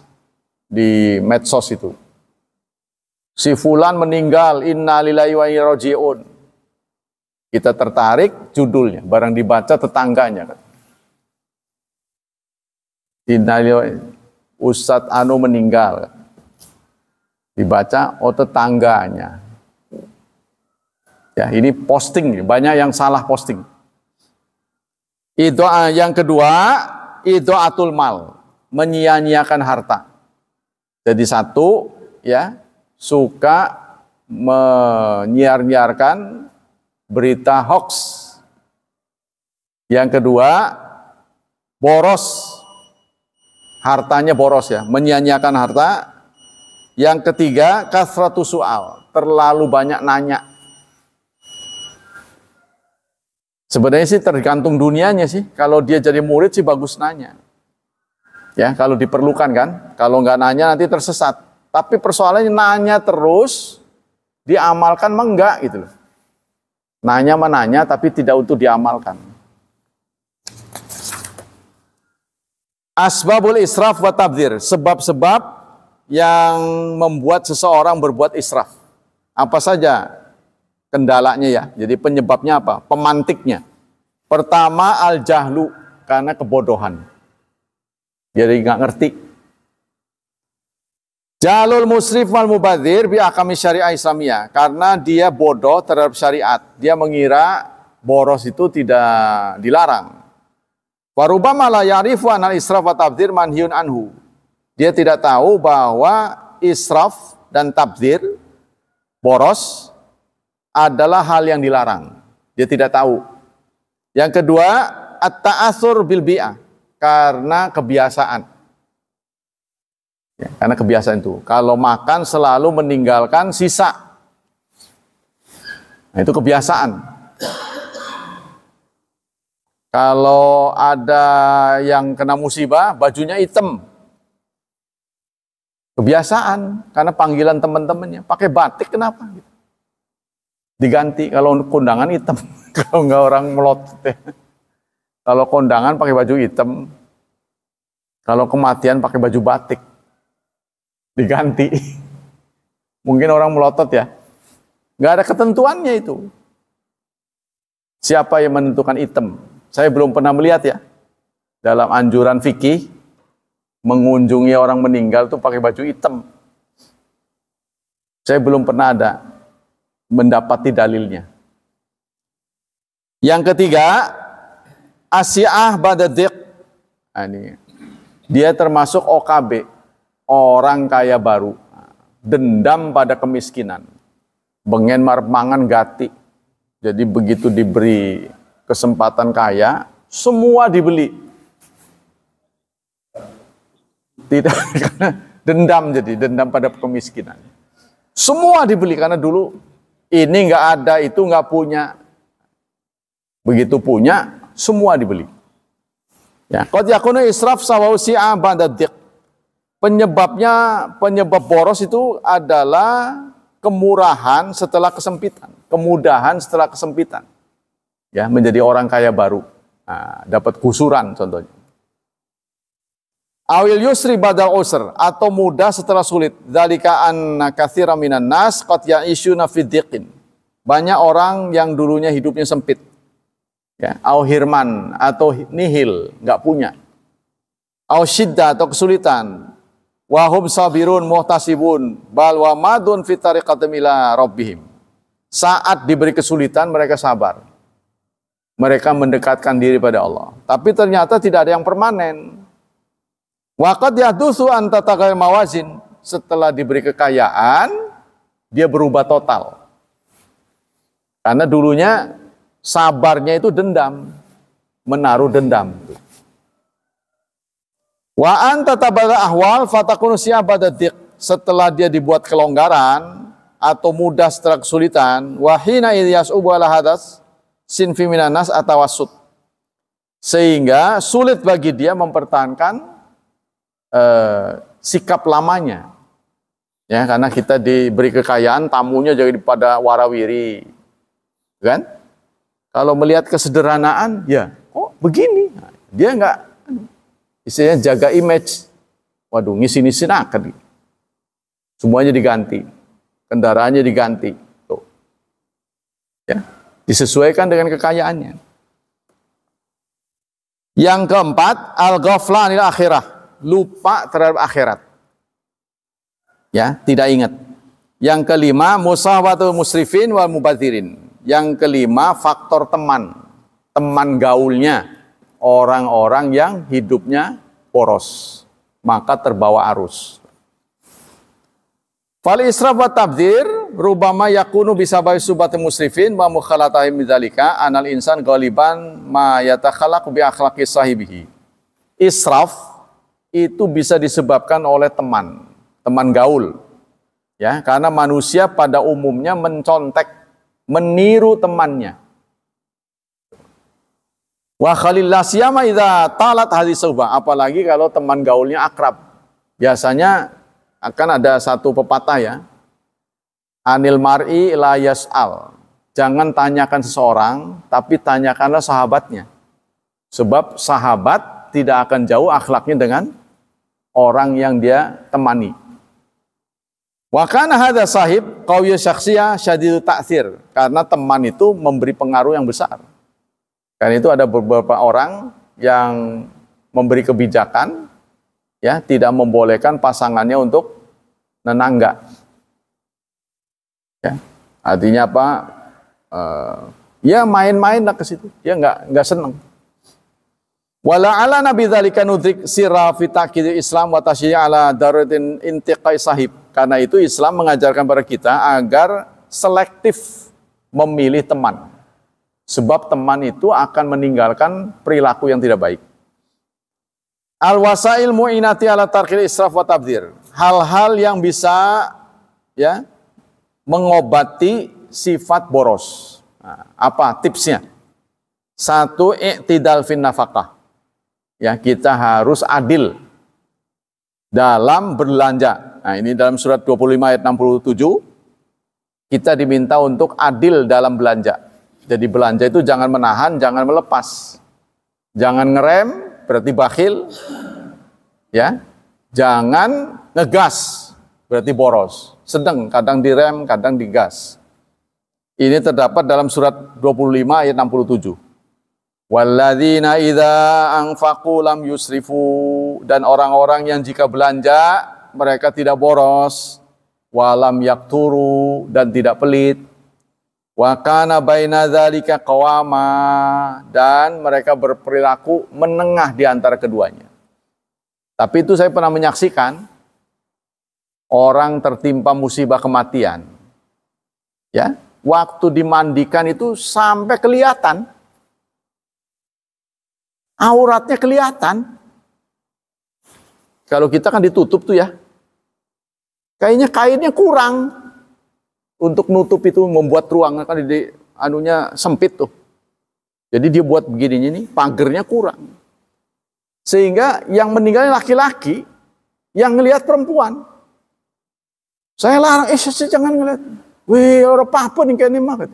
di medsos itu. Si fulan meninggal, innalillahi wa inna ilaihi raji'un. Kita tertarik judulnya, barang dibaca tetangganya. Ustadz Anu meninggal, dibaca tetangganya. Ya, ini posting, banyak yang salah posting. Itu yang kedua, itu atul mal, menyia-nyiakan harta. Jadi satu, ya, suka menyiar-nyiarkan berita hoax. Yang kedua, boros. Hartanya boros ya, menyia-nyiakan harta. Yang ketiga, kasratu soal, terlalu banyak nanya. Sebenarnya sih tergantung dunianya sih. Kalau dia jadi murid sih bagus nanya. Ya, kalau diperlukan kan. Kalau nggak nanya nanti tersesat. Tapi persoalannya nanya terus, diamalkan mah enggak gitu loh. Nanya mah nanya tapi tidak untuk diamalkan. Asbabul israf wa tabdzir, sebab-sebab yang membuat seseorang berbuat israf. Apa saja kendalanya ya? Jadi penyebabnya apa? Pemantiknya. Pertama al-jahlu, karena kebodohan. Jadi nggak ngerti. Jalul musrif wal mubadzir bi ahkami syariah Islamiyah, karena dia bodoh terhadap syariat. Dia mengira boros itu tidak dilarang. Warubama la ya'rifu anal israf wa tabdzir manhiyun anhu. Dia tidak tahu bahwa israf dan tabdzir boros adalah hal yang dilarang. Dia tidak tahu. Yang kedua, at-ta'atsur bil bi'ah, karena kebiasaan. Ya, karena kebiasaan itu. Kalau makan selalu meninggalkan sisa. Nah, itu kebiasaan. Kalau ada yang kena musibah, bajunya hitam. Kebiasaan, karena panggilan teman-temannya. Pakai batik kenapa? Diganti, kalau kondangan hitam. Kalau nggak orang melotot ya. Kalau kondangan pakai baju hitam. Kalau kematian pakai baju batik. Diganti. Mungkin orang melotot ya. Nggak ada ketentuannya itu. Siapa yang menentukan hitam? Saya belum pernah melihat ya. Dalam anjuran fikih, mengunjungi orang meninggal itu pakai baju hitam. Saya belum pernah ada mendapati dalilnya. Yang ketiga, asy'ah ba'da-dhiq. Nah, ini. Dia termasuk OKB, orang kaya baru. Dendam pada kemiskinan. Bengen marep mangan gati. Jadi begitu diberi kesempatan kaya, semua dibeli. Tidak, karena dendam, jadi dendam pada kemiskinan. Semua dibeli karena dulu ini nggak ada, itu nggak punya. Begitu punya, semua dibeli. Ya, qad yakunu israf sawausi'a ba'da-dhiq. Penyebab boros itu adalah kemurahan setelah kesempitan, kemudahan setelah kesempitan. Ya, menjadi orang kaya baru. Nah, dapat kusuran contohnya. Awil yusri badal usr, atau mudah setelah sulit. Dzalika anna katsiran minan nas qad ya'ishuna fi dhiqin. Banyak orang yang dulunya hidupnya sempit. Ya, au hirman atau nihil, enggak punya. Au syiddah atau kesulitan. Wa hum sabirun muhtasibun bal wa madun fi tariqatim ila rabbihim. Saat diberi kesulitan mereka sabar. Mereka mendekatkan diri pada Allah. Tapi ternyata tidak ada yang permanen. Waqad yahdutsu an tataghayyar mawazin. Setelah diberi kekayaan, dia berubah total. Karena dulunya sabarnya itu dendam, menaruh dendam. Wa anta tabala ahwal fatakunu si'abadadiq. Setelah dia dibuat kelonggaran atau mudah setelah kesulitan, wa hina idyas'ubu ala hadas sinfi minanas atawassut. Sehingga sulit bagi dia mempertahankan sikap lamanya. Ya, karena kita diberi kekayaan, tamunya jadi pada warawiri. Kan? Kalau melihat kesederhanaan, ya, oh begini. Dia enggak, istilahnya jaga image. Waduh, ngisi-ngisi akan. Semuanya diganti. Kendaraannya diganti. Tuh. Ya, disesuaikan dengan kekayaannya. Yang keempat, al-ghaflan anil akhirah. Lupa terhadap akhirat. Ya, tidak ingat. Yang kelima, musahwatul musrifin wal mubadzirin. Yang kelima, faktor teman. Teman gaulnya. Orang-orang yang hidupnya boros. Maka terbawa arus. Fal israf wa tabdzir rubama yakunu bisababi subati musrifin wa mukhalatahim bidzalika anal insan ghaliban ma yatakhalaqu bi akhlaqi sahibihi. Israf itu bisa disebabkan oleh teman gaul. Ya, karena manusia pada umumnya mencontek, meniru temannya. Wa khalillah siyama idza talat hadis suhbah, apalagi kalau teman gaulnya akrab. Biasanya akan ada satu pepatah ya. Anil mar'i la yas'al. Jangan tanyakan seseorang, tapi tanyakanlah sahabatnya. Sebab sahabat tidak akan jauh akhlaknya dengan orang yang dia temani. Wa kana hadza sahib qawiyyu syakhsiyah syadidut ta'tsir, karena teman itu memberi pengaruh yang besar. Karena itu ada beberapa orang yang memberi kebijakan, ya, tidak membolehkan pasangannya untuk nenangga. Ya, artinya apa? Ya main-main lah ke situ. Ya nggak senang. Wala ala nabi dzalika nudrik sirra fi ta'kid Islam wa tasyi' ala daruratin intiqai sahib. Karena itu Islam mengajarkan kepada kita agar selektif memilih teman. Sebab teman itu akan meninggalkan perilaku yang tidak baik. Al-wasail mu'inati ala tarkil israf wa tabdzir. Hal-hal yang bisa ya mengobati sifat boros. Nah, apa tipsnya? Satu, i'tidal fin nafaqah. Ya, kita harus adil dalam belanja. Nah, ini dalam surat 25 ayat 67 kita diminta untuk adil dalam belanja. Jadi belanja itu jangan menahan, jangan melepas. Jangan ngerem, berarti bakhil. Ya. Jangan ngegas, berarti boros. Sedang, kadang direm, kadang digas. Ini terdapat dalam surat 25 ayat 67. Walladzina idza anfaqu lam yusrifu, dan orang-orang yang jika belanja mereka tidak boros, walam yakturu, dan tidak pelit, wa kana baina dzalika qawama, dan mereka berperilaku menengah di antara keduanya. Tapi itu saya pernah menyaksikan orang tertimpa musibah kematian. Ya, waktu dimandikan itu sampai kelihatan. Auratnya kelihatan. Kalau kita kan ditutup tuh ya. Kayaknya kainnya kurang untuk nutup itu, membuat ruangan kan di anunya sempit tuh. Jadi dia buat begini nih, pagernya kurang. Sehingga yang meninggalnya laki-laki, yang ngelihat perempuan. Saya larang, jangan ngelihat. Wih, orang apa nih kayaknya mah.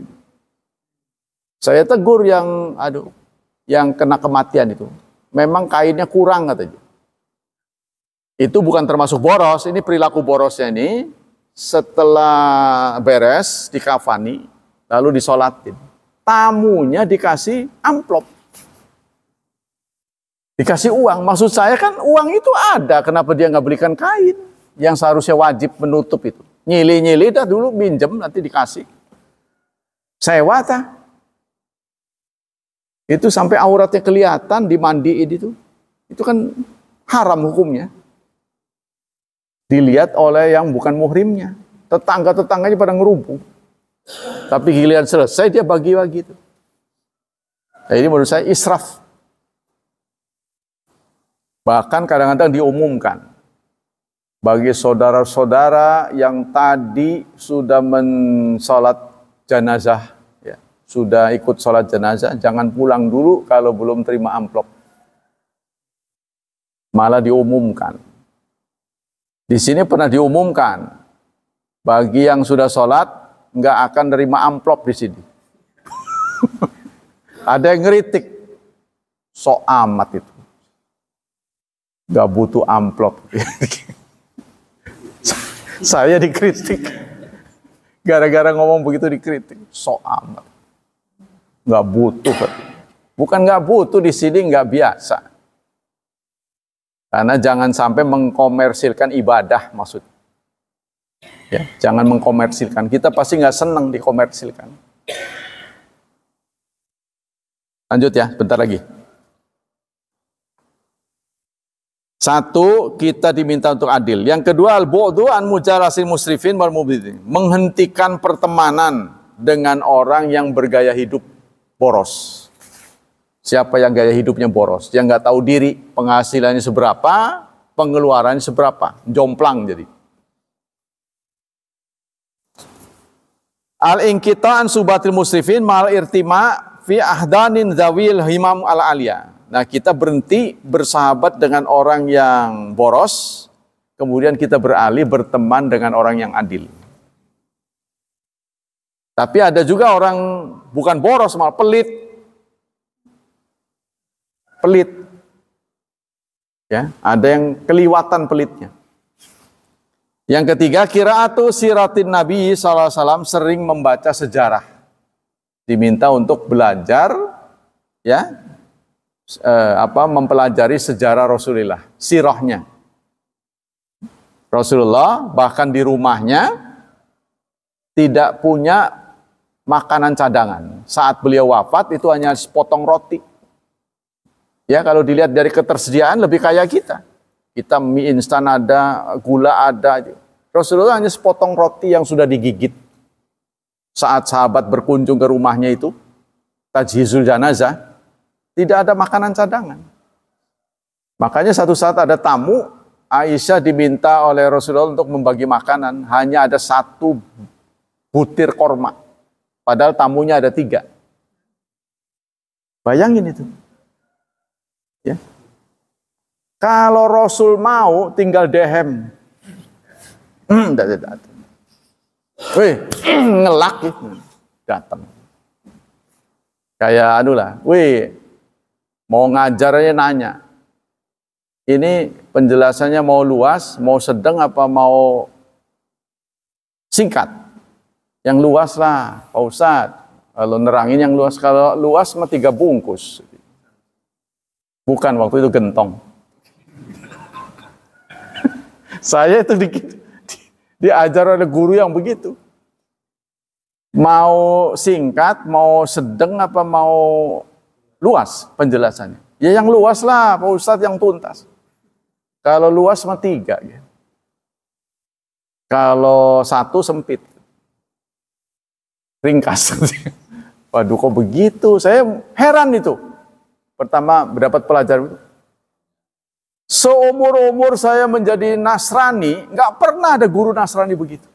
Saya tegur yang kena kematian itu. Memang kainnya kurang katanya. Itu bukan termasuk boros, ini perilaku borosnya ini setelah beres dikafani lalu disolatin. Tamunya dikasih amplop. Dikasih uang. Maksud saya kan uang itu ada, kenapa dia nggak belikan kain yang seharusnya wajib menutup itu. Nyili-nyili dah dulu, minjem nanti dikasih. Sewa tah. Itu sampai auratnya kelihatan dimandiin itu. Itu kan haram hukumnya. Dilihat oleh yang bukan muhrimnya. Tetangga-tetangganya pada ngerumpu. Tapi giliran selesai dia bagi-bagi itu. Nah, ini menurut saya israf. Bahkan kadang-kadang diumumkan bagi saudara-saudara yang tadi sudah mensolat jenazah, ya, sudah ikut sholat jenazah, jangan pulang dulu kalau belum terima amplop. Malah diumumkan. Di sini pernah diumumkan, bagi yang sudah sholat, nggak akan nerima amplop di sini. Ada yang ngeritik, sok amat itu. Nggak butuh amplop. Saya dikritik. Gara-gara ngomong begitu dikritik. Sok amat. Nggak butuh. Bukan nggak butuh, di sini nggak biasa. Karena jangan sampai mengkomersilkan ibadah maksudnya. Ya, jangan mengkomersilkan. Kita pasti nggak senang dikomersilkan. Lanjut ya, bentar lagi. Satu, kita diminta untuk adil. Yang kedua, al-bu'du an mujalasil musrifin wal mubdzidin. Menghentikan pertemanan dengan orang yang bergaya hidup boros. Siapa yang gaya hidupnya boros? Yang nggak tahu diri, penghasilannya seberapa, pengeluarannya seberapa, jomplang jadi. Al-inqita'an subatil musrifin mal irtima fi ahdanin zawil himam al-aliyah. Nah, kita berhenti bersahabat dengan orang yang boros, kemudian kita beralih berteman dengan orang yang adil. Tapi ada juga orang bukan boros, malah pelit. Pelit. Ya, ada yang keliwatan pelitnya. Yang ketiga, qiraatu siratin Nabi sallallahu alaihi wasallam, sering membaca sejarah. Diminta untuk belajar ya, mempelajari sejarah Rasulullah, sirahnya. Rasulullah bahkan di rumahnya tidak punya makanan cadangan. Saat beliau wafat itu hanya sepotong roti. Ya, kalau dilihat dari ketersediaan lebih kaya kita. Kita mie instan ada, gula ada. Rasulullah hanya sepotong roti yang sudah digigit. saat sahabat berkunjung ke rumahnya itu, tajhizul janazah, tidak ada makanan cadangan. Makanya satu saat ada tamu, Aisyah diminta oleh Rasulullah untuk membagi makanan, hanya ada 1 butir korma. Padahal tamunya ada 3. Bayangin itu. Ya. Kalau Rasul mau, tinggal dehem. Wih, ngelak gitu. Datang. Kayak anulah, wih, mau ngajar aja nanya. Ini penjelasannya mau luas, mau sedang, apa mau singkat? Yang luas lah, Pak Ustadz. Kalau nerangin yang luas, kalau luas mah 3 bungkus. Bukan, waktu itu gentong. Saya itu diajar oleh guru yang begitu. Mau singkat, mau sedang, apa mau luas penjelasannya. Ya yang luas lah, Pak Ustadz, yang tuntas. Kalau luas mah 3. Ya. Kalau 1 sempit. Ringkas. Waduh, kok begitu? Saya heran itu. Pertama, mendapat pelajaran itu. Seumur-umur saya menjadi Nasrani, nggak pernah ada guru Nasrani begitu.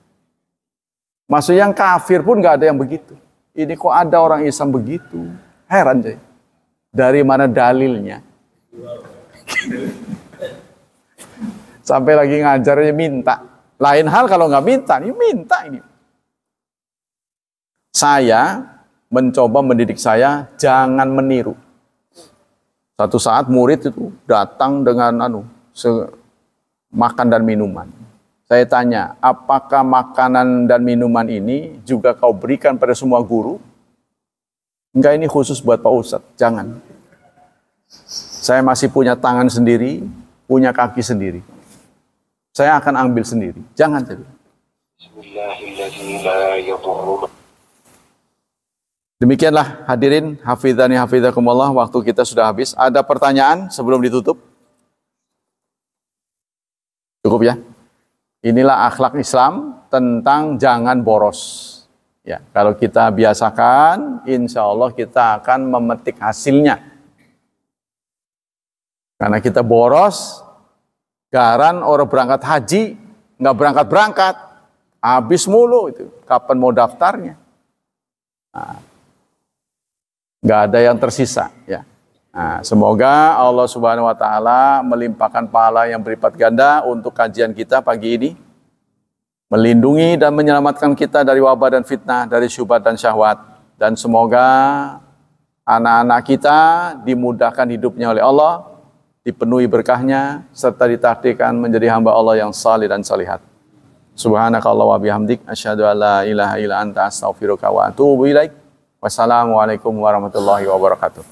Maksudnya yang kafir pun nggak ada yang begitu. Ini kok ada orang Islam begitu? Heran saya. Dari mana dalilnya? Sampai lagi ngajarnya minta. Lain hal kalau nggak minta, ini minta ini. Saya mencoba mendidik saya, jangan meniru. Satu saat murid itu datang dengan makan dan minuman. Saya tanya, apakah makanan dan minuman ini juga kau berikan pada semua guru? Enggak, ini khusus buat Pak Ustadz. Jangan. Saya masih punya tangan sendiri, punya kaki sendiri. Saya akan ambil sendiri. Jangan. Demikianlah hadirin, hafizani hafizakumullah, waktu kita sudah habis. Ada pertanyaan sebelum ditutup? Cukup ya? Inilah akhlak Islam tentang jangan boros. Ya, kalau kita biasakan, insya Allah kita akan memetik hasilnya. Karena kita boros, garan orang berangkat haji, nggak berangkat-berangkat, habis mulu itu. Kapan mau daftarnya? Nah, nggak ada yang tersisa. Ya. Nah, semoga Allah Subhanahu wa Ta'ala melimpahkan pahala yang berlipat ganda untuk kajian kita pagi ini, melindungi dan menyelamatkan kita dari wabah dan fitnah, dari syubhat dan syahwat, dan semoga anak-anak kita dimudahkan hidupnya oleh Allah, dipenuhi berkahnya, serta ditakdirkan menjadi hamba Allah yang salih dan salihat. Subhanakallah wa bihamdik, asyhadu an la ilaha illa anta astaghfiruka wa atubu ilaik. Wassalamualaikum warahmatullahi wabarakatuh.